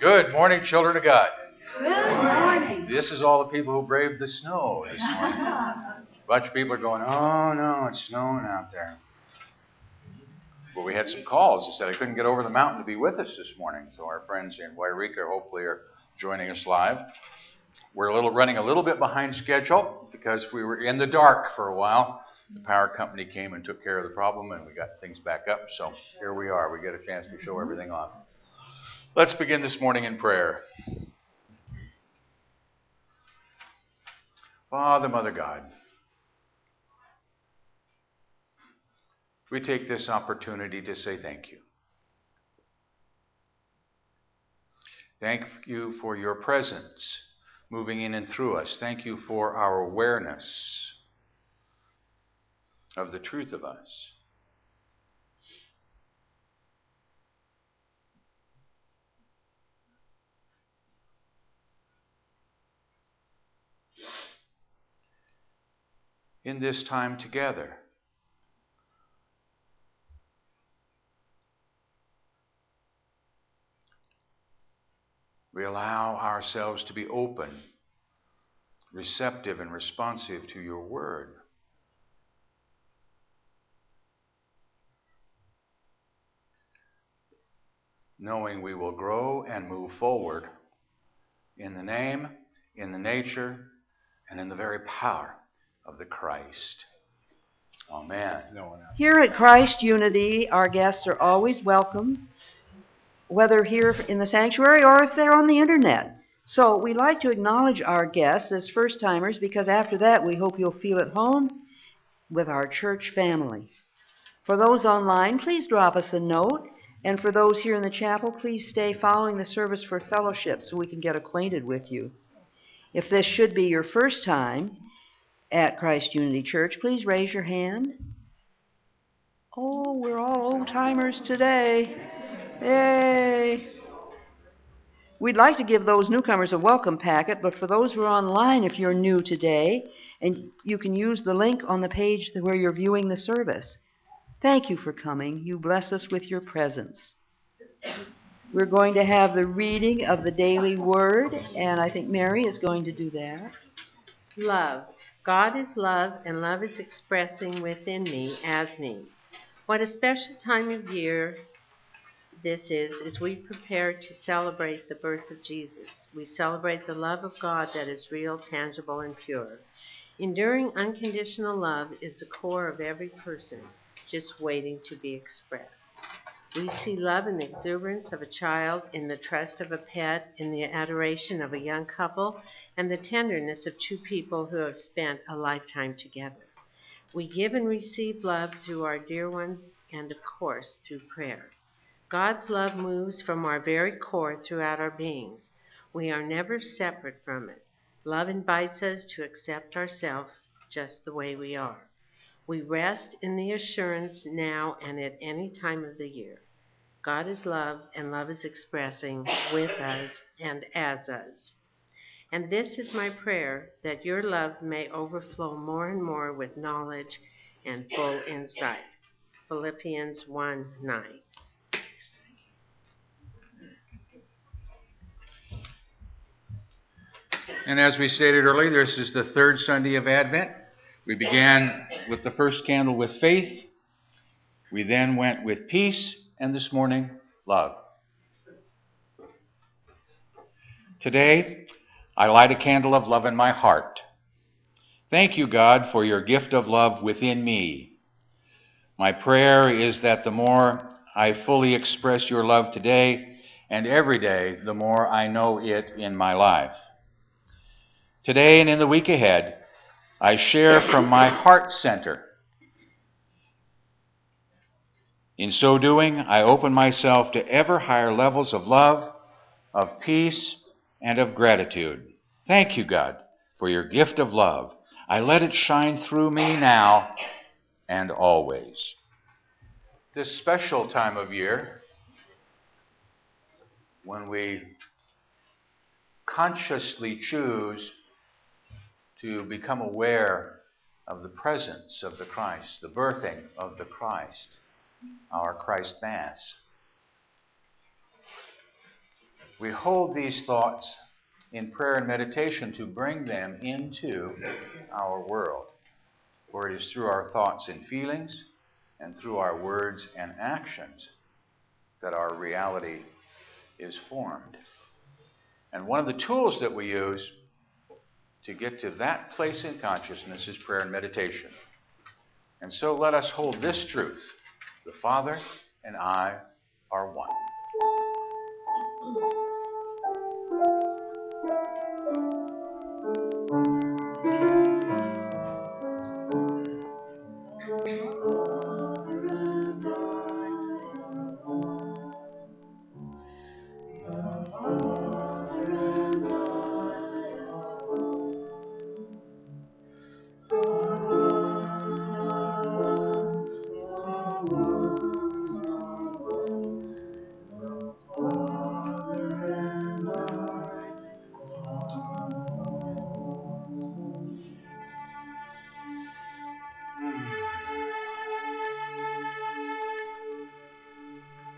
Good morning, children of God. Good morning. This is all the people who braved the snow this morning. A bunch of people are going, oh no, it's snowing out there. Well, we had some calls that said I couldn't get over the mountain to be with us this morning. So our friends in Wairika hopefully are joining us live. We're running a little bit behind schedule because we were in the dark for a while. The power company came and took care of the problem, and we got things back up. So here we are. We get a chance to show everything off. Let's begin this morning in prayer. Father, Mother God, we take this opportunity to say thank you. Thank you for your presence moving in and through us. Thank you for our awareness of the truth of us. In this time together, we allow ourselves to be open, receptive, and responsive to your word. Knowing we will grow and move forward in the name, in the nature, and in the very power of the Christ. Amen. Here at Christ Unity, our guests are always welcome, whether here in the sanctuary or if they're on the internet. So we like to acknowledge our guests as first-timers because after that we hope you'll feel at home with our church family. For those online, please drop us a note. And for those here in the chapel, please stay following the service for fellowship so we can get acquainted with you. If this should be your first time at Christ Unity Church, please raise your hand. Oh, we're all old-timers today. Yay! We'd like to give those newcomers a welcome packet, but for those who are online, if you're new today, and you can use the link on the page where you're viewing the service. Thank you for coming. You bless us with your presence. We're going to have the reading of the daily word, and I think Mary is going to do that. Love. God is love, and love is expressing within me as me. What a special time of year this is as we prepare to celebrate the birth of Jesus. We celebrate the love of God that is real, tangible, and pure. Enduring unconditional love is the core of every person, just waiting to be expressed. We see love in the exuberance of a child, in the trust of a pet, in the adoration of a young couple, and the tenderness of two people who have spent a lifetime together. We give and receive love through our dear ones and, of course, through prayer. God's love moves from our very core throughout our beings. We are never separate from it. Love invites us to accept ourselves just the way we are. We rest in the assurance now and at any time of the year. God is love, and love is expressing with us and as us. And this is my prayer, that your love may overflow more and more with knowledge and full insight. Philippians 1:9. And as we stated earlier, this is the third Sunday of Advent. We began with the first candle with faith. We then went with peace, and this morning, love. Today, I light a candle of love in my heart. Thank you, God, for your gift of love within me. My prayer is that the more I fully express your love today and every day, the more I know it in my life. Today and in the week ahead, I share from my heart center. In so doing, I open myself to ever higher levels of love, of peace, and of gratitude. Thank you, God, for your gift of love. I let it shine through me now and always. This special time of year, when we consciously choose to become aware of the presence of the Christ, the birthing of the Christ, our Christ Mass. we hold these thoughts in prayer and meditation to bring them into our world, for it is through our thoughts and feelings and through our words and actions that our reality is formed. And one of the tools that we use to get to that place in consciousness is prayer and meditation. And so let us hold this truth: the Father and I are one.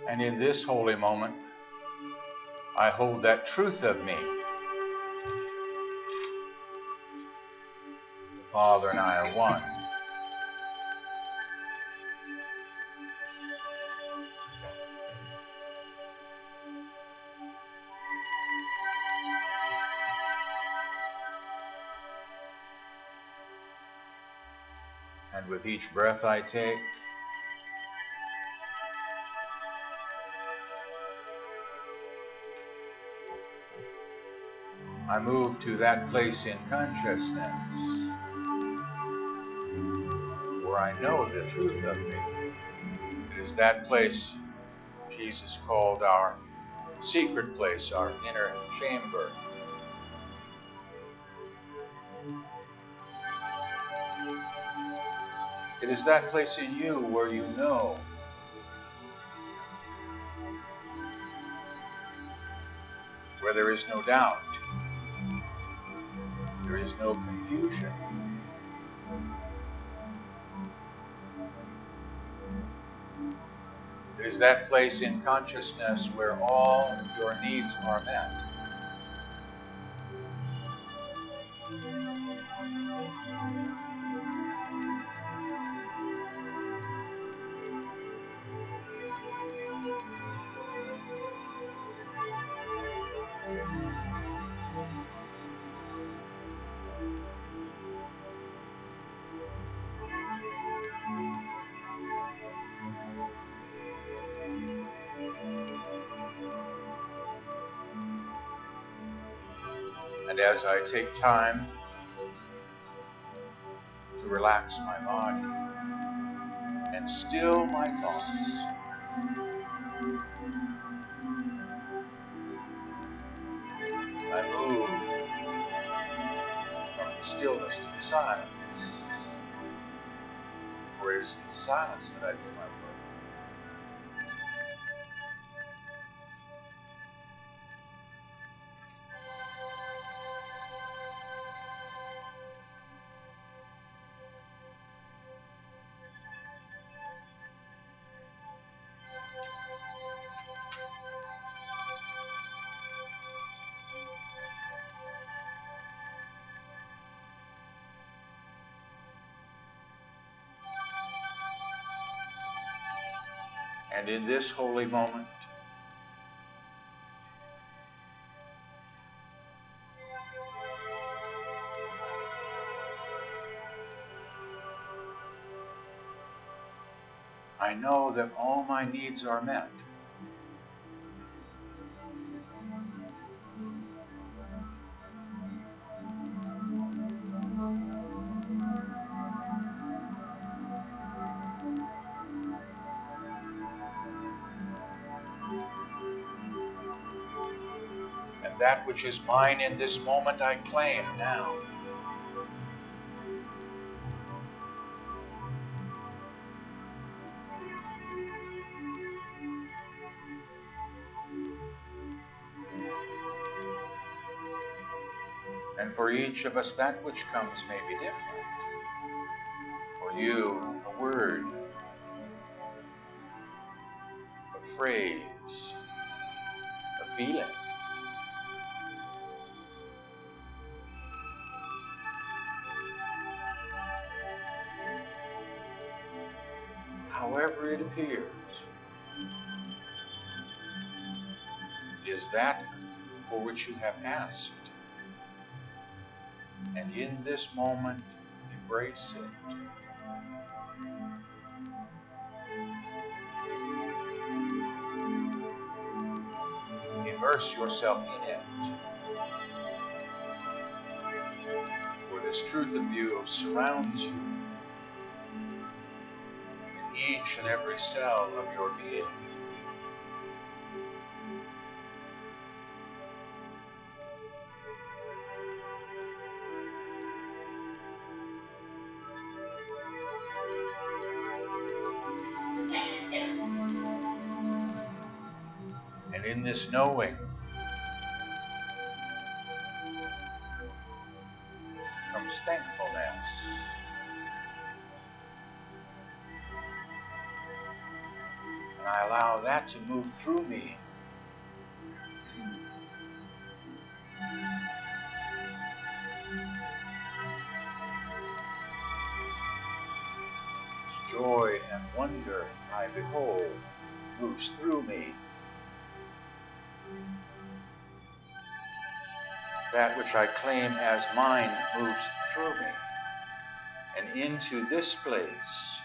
And in this holy moment, I hold that truth of me. The Father and I are one. And with each breath I take, I move to that place in consciousness where I know the truth of me. It is that place Jesus called our secret place, our inner chamber. It is that place in you where you know where there is no doubt, there is no confusion. It is that place in consciousness where all your needs are met. And as I take time to relax my body and still my thoughts, I move from the stillness to the silence, for it is in the silence that I do my work. And in this holy moment, I know that all my needs are met. And that which is mine in this moment I claim now. And for each of us, that which comes may be different. For you, a word, a phrase, a feeling. however it appears, is that for which you have asked. And in this moment, embrace it. Immerse yourself in it. For this truth of you surrounds you in each and every cell of your being. And in this knowing comes thankfulness. And I allow that to move through me. This joy and wonder I behold moves through me. That which I claim as mine moves through me and into this place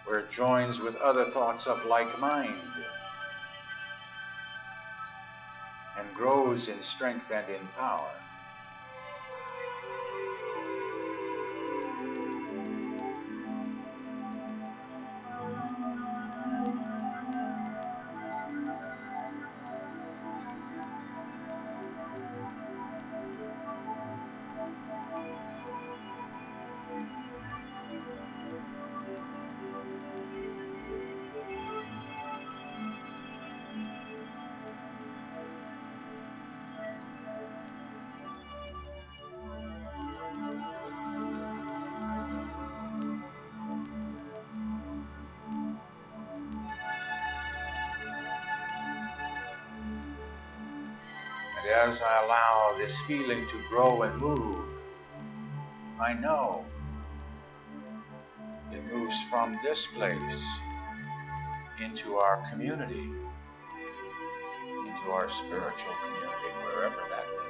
where it joins with other thoughts of like mind and grows in strength and in power. And as I allow this feeling to grow and move, I know it moves from this place into our community, into our spiritual community, wherever that may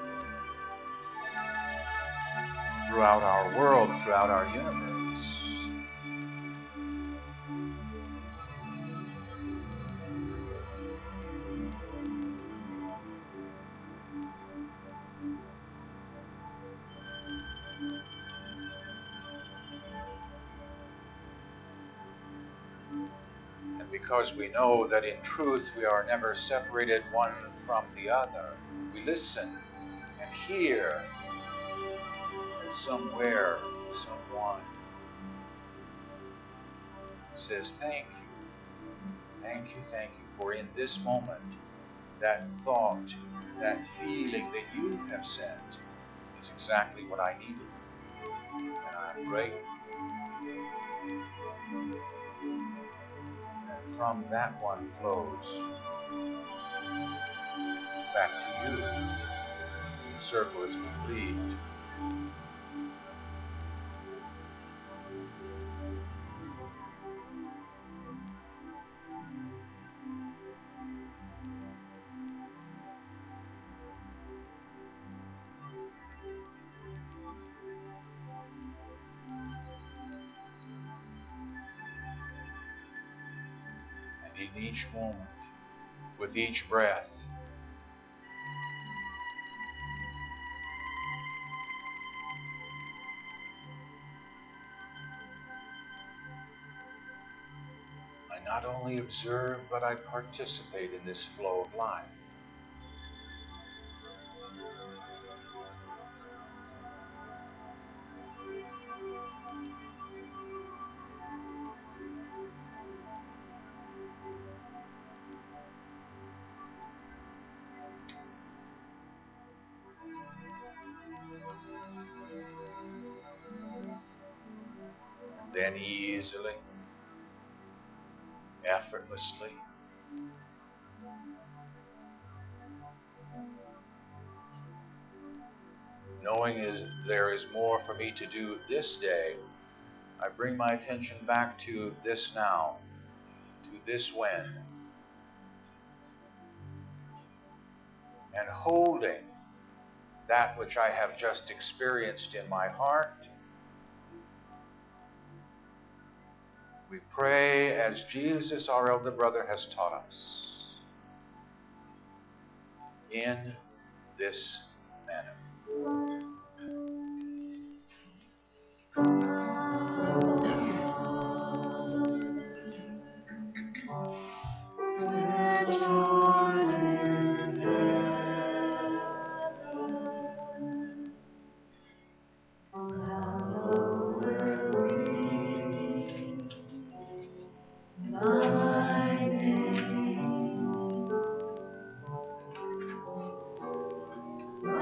be, throughout our world, throughout our universe. Because we know that in truth we are never separated one from the other, we listen and hear as somewhere, someone says, thank you, for in this moment, that thought, that feeling that you have sent is exactly what I needed. And I'm grateful. From that one flows back to you. The circle is complete. In each moment, with each breath, I not only observe, but I participate in this flow of life. Then easily, effortlessly, knowing there is more for me to do this day I bring my attention back to this now, to this when, and holding that which I have just experienced in my heart, we pray as Jesus, our elder brother, has taught us, in this manner.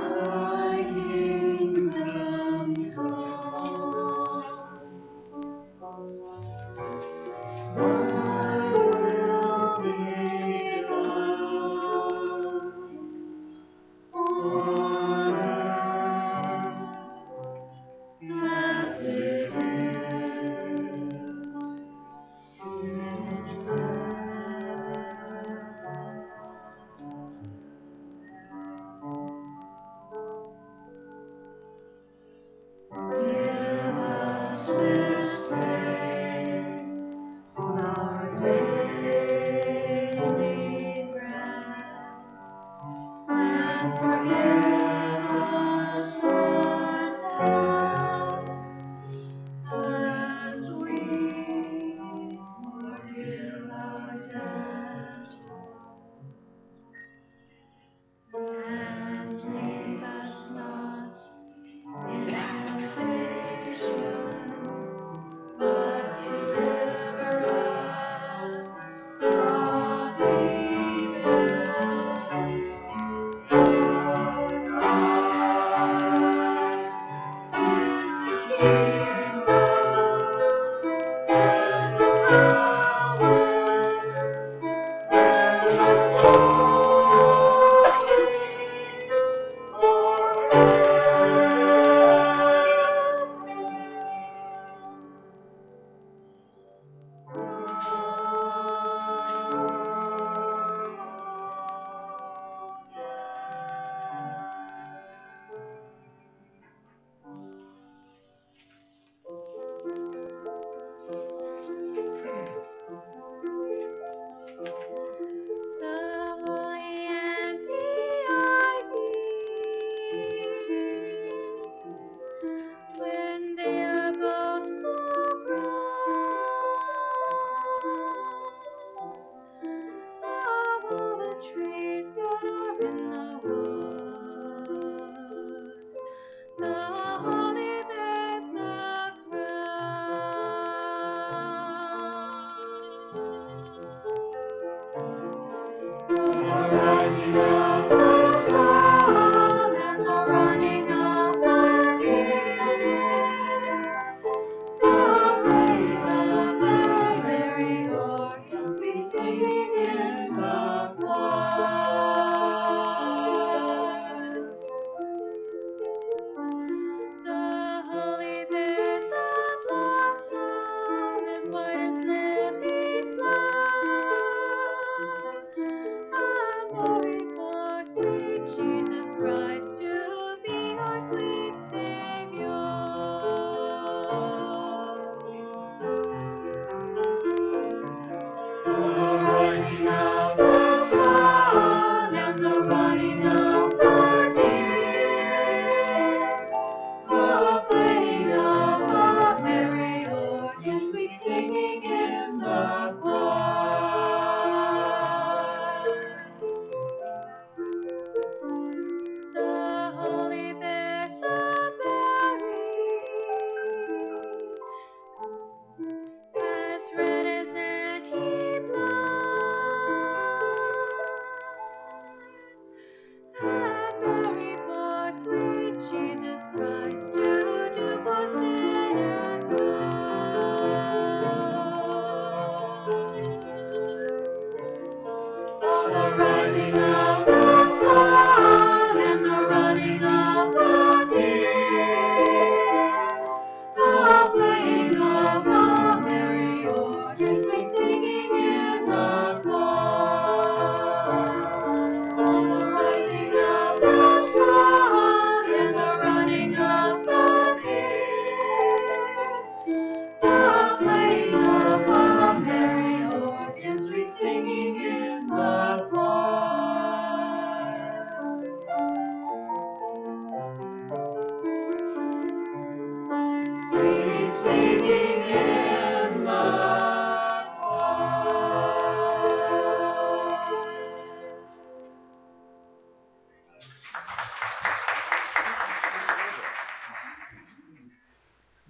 I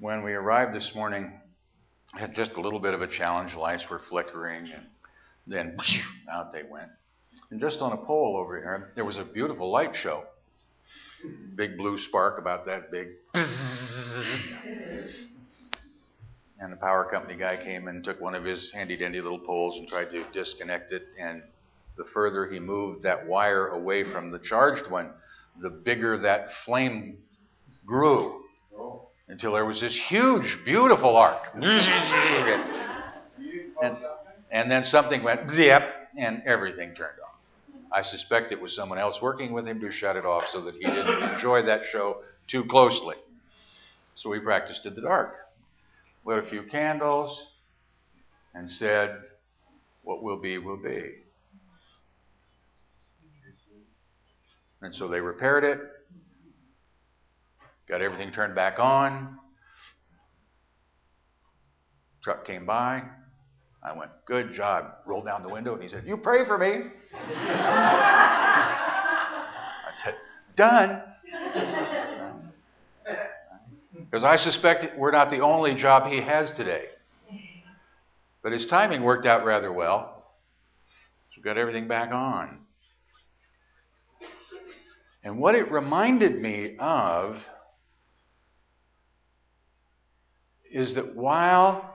When we arrived this morning, I had just a little bit of a challenge. Lights were flickering, and then out they went. And just on a pole over here, there was a beautiful light show. Big blue spark about that big. And the power company guy came and took one of his handy-dandy little poles and tried to disconnect it. And the further he moved that wire away from the charged one, the bigger that flame grew. Until there was this huge, beautiful arc. And then something went zip, and everything turned off. I suspect it was someone else working with him to shut it off so that he didn't enjoy that show too closely. So we practiced in the dark. Lit a few candles and said, what will be, will be. And so they repaired it, got everything turned back on. Truck came by. I went, good job. Rolled down the window and he said, you pray for me. I said, done. Because I suspect we're not the only job he has today. But his timing worked out rather well. So we got everything back on. And what it reminded me of is that while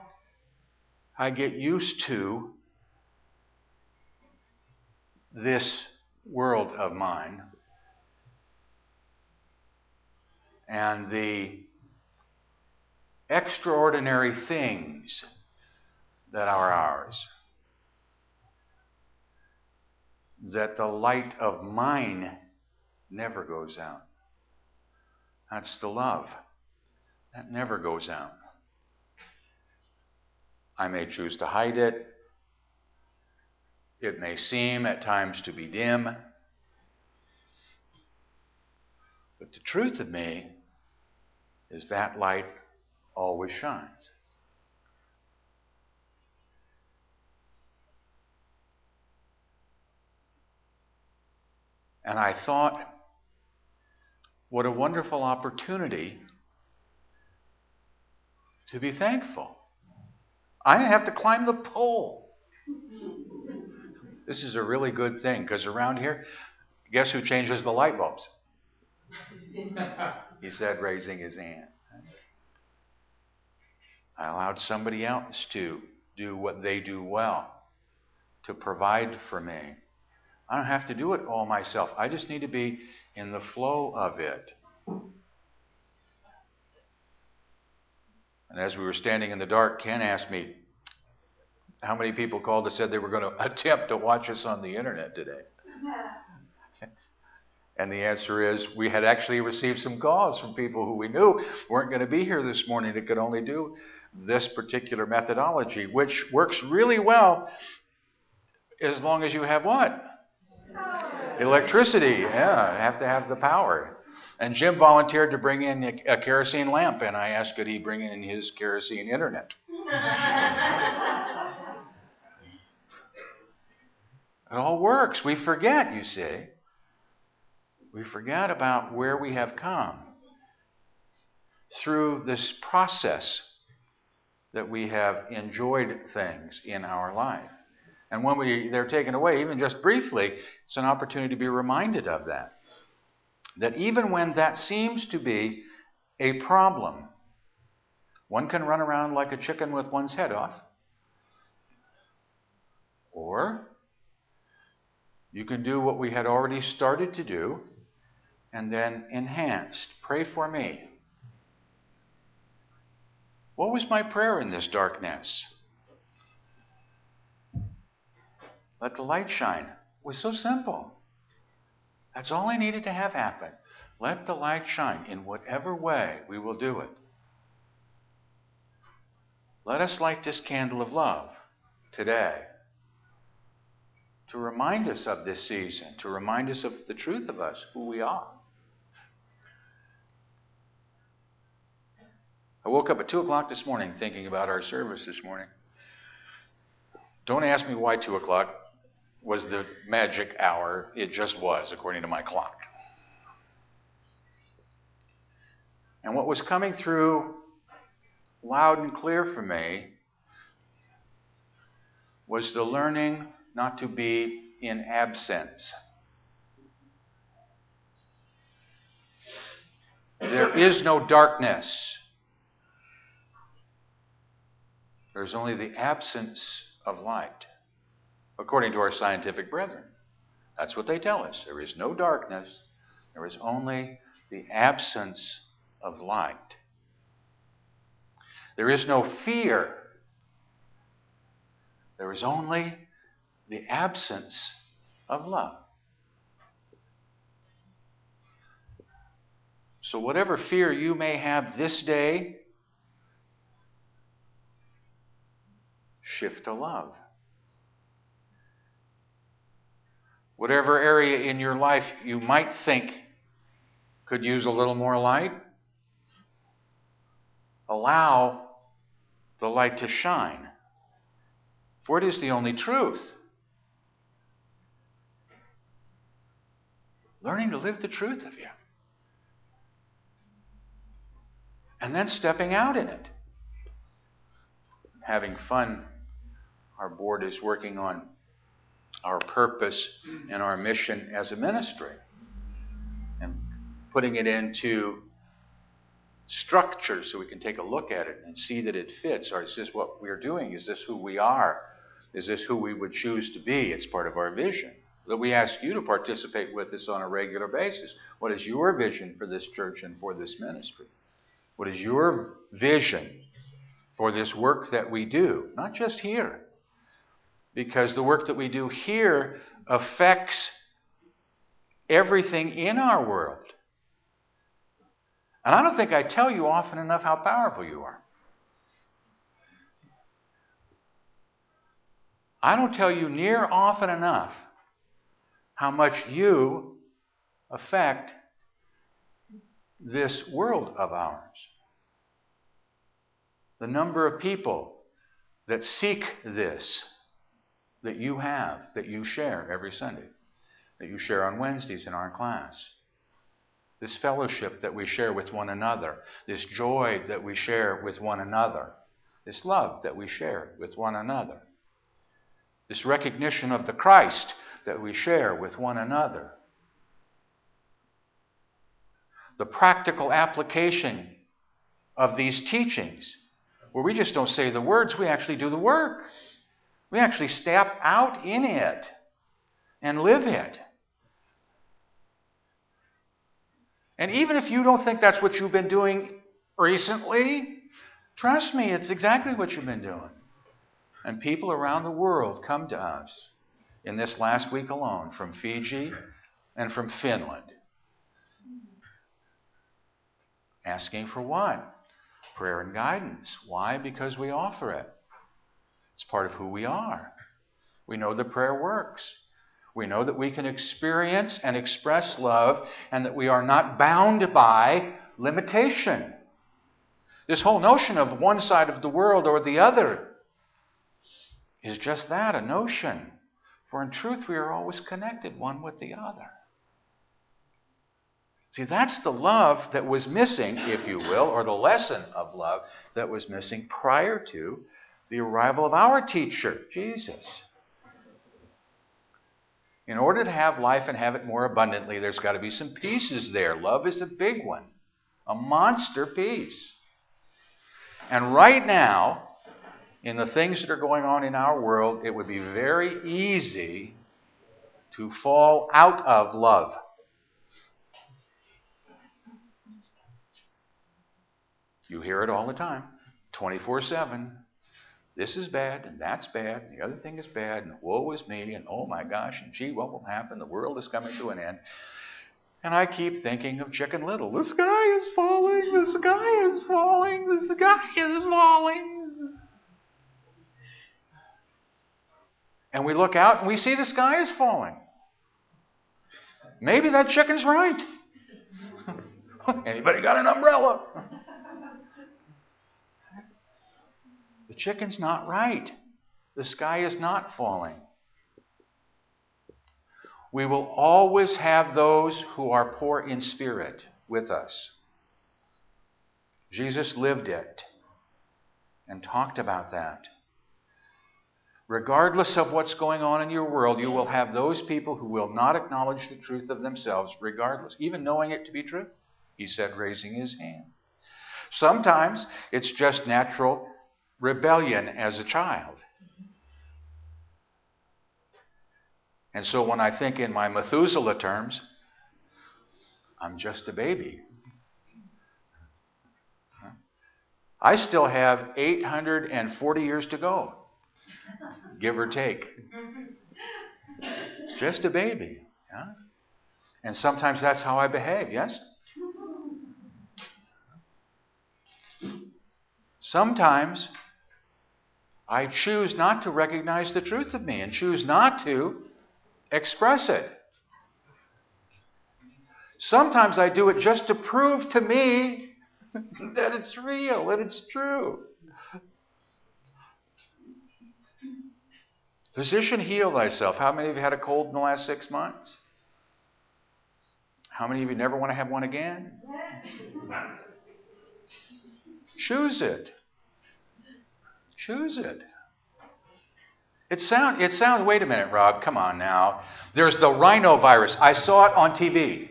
I get used to this world of mine and the extraordinary things that are ours, that the light of mine never goes out. That's the love. That never goes out. I may choose to hide it. It may seem at times to be dim. But the truth of me is that light always shines. And I thought, what a wonderful opportunity to be thankful. I didn't have to climb the pole. This is a really good thing, because around here, guess who changes the light bulbs? He said, raising his hand. I allowed somebody else to do what they do well, to provide for me. I don't have to do it all myself. I just need to be in the flow of it. And as we were standing in the dark, Ken asked me how many people called and said they were going to attempt to watch us on the internet today. And the answer is, we had actually received some calls from people who we knew weren't going to be here this morning that could only do this particular methodology, which works really well as long as you have what? Electricity. Yeah, you have to have the power. And Jim volunteered to bring in a kerosene lamp, and I asked could he bring in his kerosene internet. It all works. We forget, you see. We forget about where we have come through this process that we have enjoyed things in our life. And when they're taken away, even just briefly, it's an opportunity to be reminded of that. That even when that seems to be a problem, one can run around like a chicken with one's head off. Or you can do what we had already started to do and then enhanced. Pray for me. What was my prayer in this darkness? Let the light shine. It was so simple. That's all I needed to have happen. Let the light shine. In whatever way, we will do it. Let us light this candle of love today to remind us of this season, to remind us of the truth of us, who we are. I woke up at 2 o'clock this morning thinking about our service this morning. Don't ask me why 2 o'clock was the magic hour. It just was, according to my clock. And what was coming through loud and clear for me was the learning not to be in absence. There is no darkness. There's only the absence of light, according to our scientific brethren. That's what they tell us. There is no darkness. There is only the absence of light. There is no fear. There is only the absence of love. So whatever fear you may have this day, shift to love. Whatever area in your life you might think could use a little more light, allow the light to shine. For it is the only truth. Learning to live the truth of you. And then stepping out in it. Having fun. Our board is working on our purpose and our mission as a ministry. And putting it into structure so we can take a look at it and see that it fits. Or is this what we're doing? Is this who we are? Is this who we would choose to be? It's part of our vision. That we ask you to participate with us on a regular basis. What is your vision for this church and for this ministry? What is your vision for this work that we do? Not just here. Because the work that we do here affects everything in our world. And I don't think I tell you often enough how powerful you are. I don't tell you near often enough how much you affect this world of ours. The number of people that seek this, that you have, that you share every Sunday, that you share on Wednesdays in our class. This fellowship that we share with one another, this joy that we share with one another, this love that we share with one another, this recognition of the Christ that we share with one another, the practical application of these teachings, where we just don't say the words, we actually do the work. We actually step out in it and live it. And even if you don't think that's what you've been doing recently, trust me, it's exactly what you've been doing. And people around the world come to us in this last week alone from Fiji and from Finland. Asking for what? Prayer and guidance. Why? Because we offer it. It's part of who we are. We know that prayer works. We know that we can experience and express love and that we are not bound by limitation. This whole notion of one side of the world or the other is just that, a notion. For in truth, we are always connected one with the other. See, that's the love that was missing, if you will, or the lesson of love that was missing prior to the arrival of our teacher, Jesus. In order to have life and have it more abundantly, there's got to be some pieces there. Love is a big one, a monster piece. And right now, in the things that are going on in our world, it would be very easy to fall out of love. You hear it all the time, 24/7. This is bad, and that's bad, and the other thing is bad, and woe is me, and oh my gosh, and gee, what will happen? The world is coming to an end. And I keep thinking of Chicken Little. The sky is falling, the sky is falling, the sky is falling. And we look out and we see the sky is falling. Maybe that chicken's right. Anybody got an umbrella? The chicken's not right. The sky is not falling. We will always have those who are poor in spirit with us. Jesus lived it. and talked about that. Regardless of what's going on in your world, you will have those people who will not acknowledge the truth of themselves, regardless, even knowing it to be true. He said, raising his hand. Sometimes it's just natural rebellion as a child. And so when I think in my Methuselah terms, I'm just a baby. I still have 840 years to go, give or take. Just a baby. Yeah? And sometimes that's how I behave, yes? Sometimes I choose not to recognize the truth of me and choose not to express it. Sometimes I do it just to prove to me that it's real, that it's true. Physician, heal thyself. How many of you had a cold in the last 6 months? How many of you never want to have one again? Choose it. Choose it. It sounds, wait a minute, Rob, come on now. There's the rhinovirus. I saw it on TV.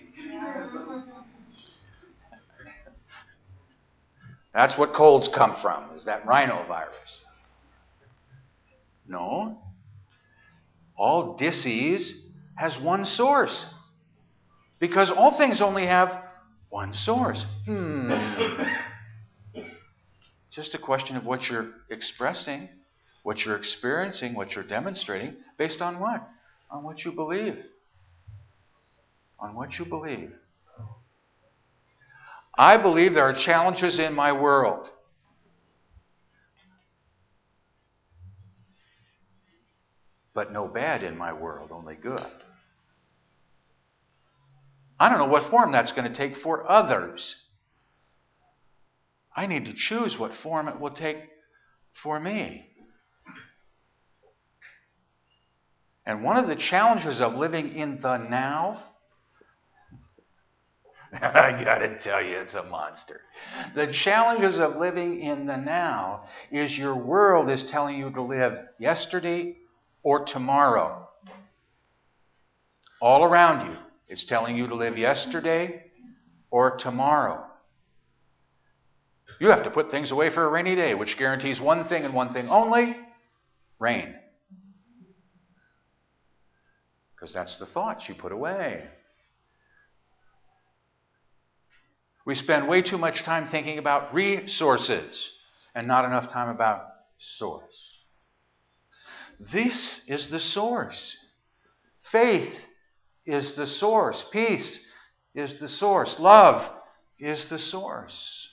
That's what colds come from, is that rhinovirus. No. All disease has one source. Because all things only have one source. Just a question of what you're expressing, what you're experiencing, what you're demonstrating, based on what? On what you believe. On what you believe. I believe there are challenges in my world. But no bad in my world, only good. I don't know what form that's going to take for others. I need to choose what form it will take for me. And one of the challenges of living in the now, I got to tell you, it's a monster. The challenges of living in the now is your world is telling you to live yesterday or tomorrow. All around you, it's telling you to live yesterday or tomorrow. You have to put things away for a rainy day, which guarantees one thing and one thing only, rain. Because that's the thoughts you put away. We spend way too much time thinking about resources and not enough time about source. This is the source. Faith is the source. Peace is the source. Love is the source.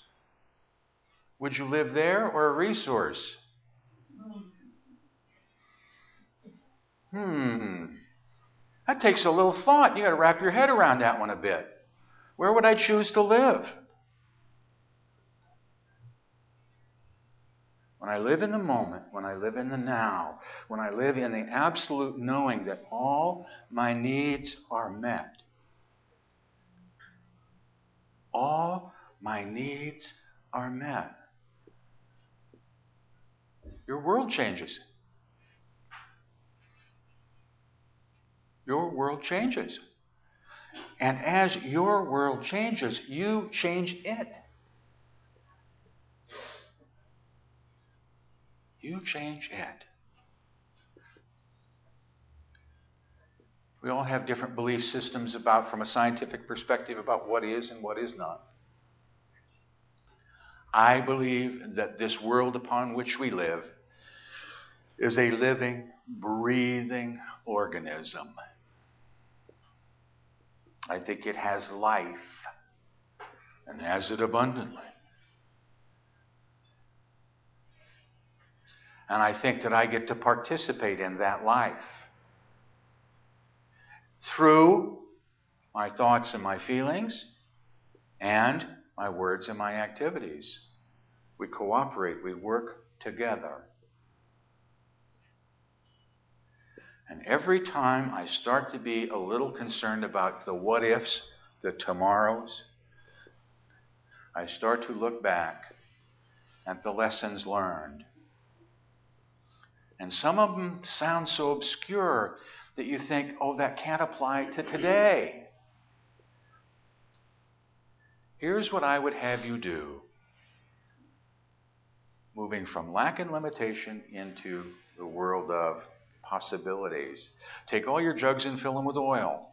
Would you live there or a resource? That takes a little thought. You got to wrap your head around that one a bit. Where would I choose to live? When I live in the moment, when I live in the now, when I live in the absolute knowing that all my needs are met. All my needs are met. Your world changes. Your world changes. And as your world changes, you change it. You change it. We all have different belief systems about, from a scientific perspective, about what is and what is not. I believe that this world upon which we live is a living, breathing organism. I think it has life and has it abundantly. And I think that I get to participate in that life through my thoughts and my feelings and my words and my activities. We cooperate, we work together. And every time I start to be a little concerned about the what ifs, the tomorrows, I start to look back and the lessons learned. And some of them sound so obscure that you think, oh, that can't apply to today. Here's what I would have you do, moving from lack and limitation into the world of possibilities. Take all your jugs and fill them with oil.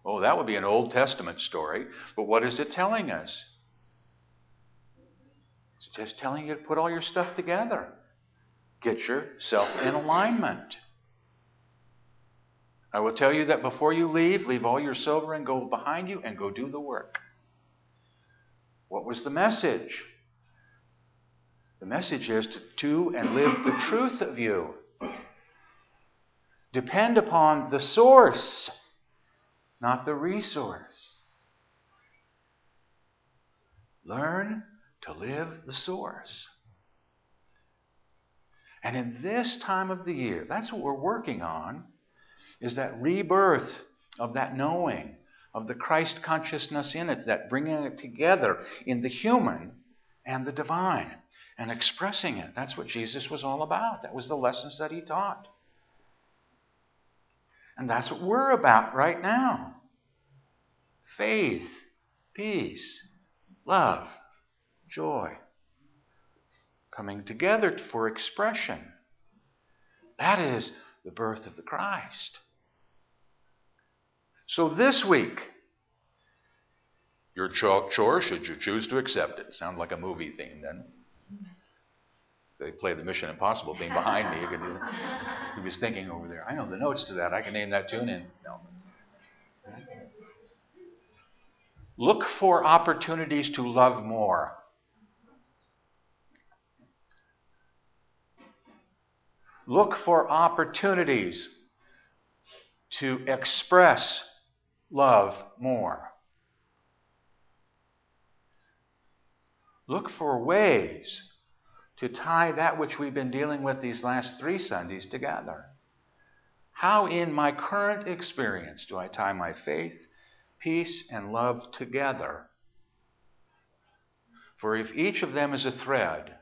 Oh, that would be an Old Testament story, but what is it telling us? It's just telling you to put all your stuff together. Get yourself in alignment. I will tell you that before you leave all your silver and gold behind you and go do the work. What was the message? The message is to do and live the truth of you. Depend upon the source, not the resource. Learn to live the source. And in this time of the year, that's what we're working on, is that rebirth of that knowing, of the Christ consciousness in it, that bringing it together in the human and the divine and expressing it. That's what Jesus was all about. That was the lessons that he taught. And that's what we're about right now. Faith, peace, love, joy. Coming together for expression. That is the birth of the Christ. So this week, your chore, should you choose to accept it. Sounds like a movie theme, doesn't it? They play the Mission Impossible theme behind me. You could do that. He was thinking over there. I know the notes to that. I can name that tune in. No. Look for opportunities to love more. Look for opportunities to express love more. Look for ways to tie that which we've been dealing with these last 3 Sundays together. How in my current experience do I tie my faith, peace, and love together? For if each of them is a thread,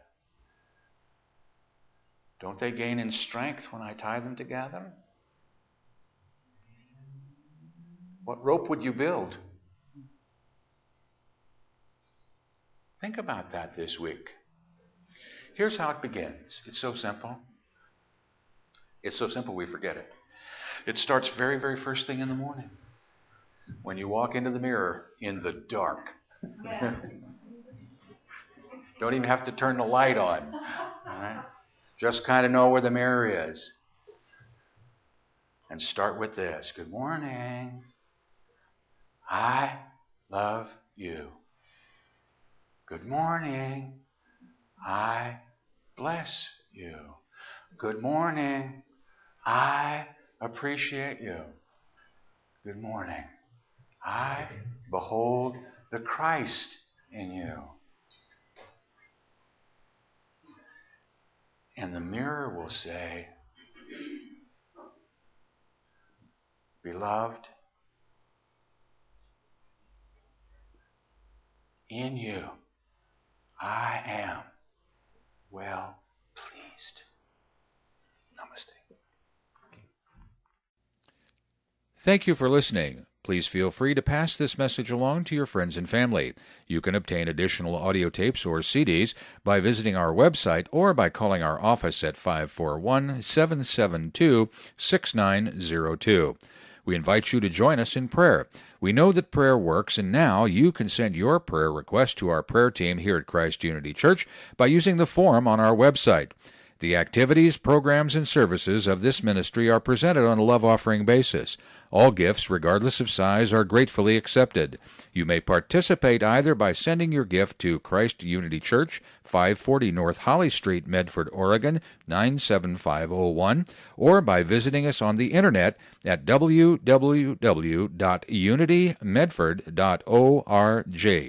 don't they gain in strength when I tie them together? What rope would you build? Think about that this week. Here's how it begins. It's so simple. It's so simple we forget it. It starts very, very first thing in the morning. When you walk into the mirror in the dark. Don't even have to turn the light on. All right? Just kind of know where the mirror is. And start with this. Good morning. I love you. Good morning. I bless you. Good morning. I appreciate you. Good morning. I behold the Christ in you. And the mirror will say, beloved, in you I am well pleased. Namaste. Thank you for listening. Please feel free to pass this message along to your friends and family. You can obtain additional audio tapes or CDs by visiting our website or by calling our office at 541-772-6902. We invite you to join us in prayer. We know that prayer works, and now you can send your prayer request to our prayer team here at Christ Unity Church by using the form on our website. The activities, programs, and services of this ministry are presented on a love offering basis. All gifts, regardless of size, are gratefully accepted. You may participate either by sending your gift to Christ Unity Church, 540 North Holly Street, Medford, Oregon, 97501, or by visiting us on the internet at www.unitymedford.org.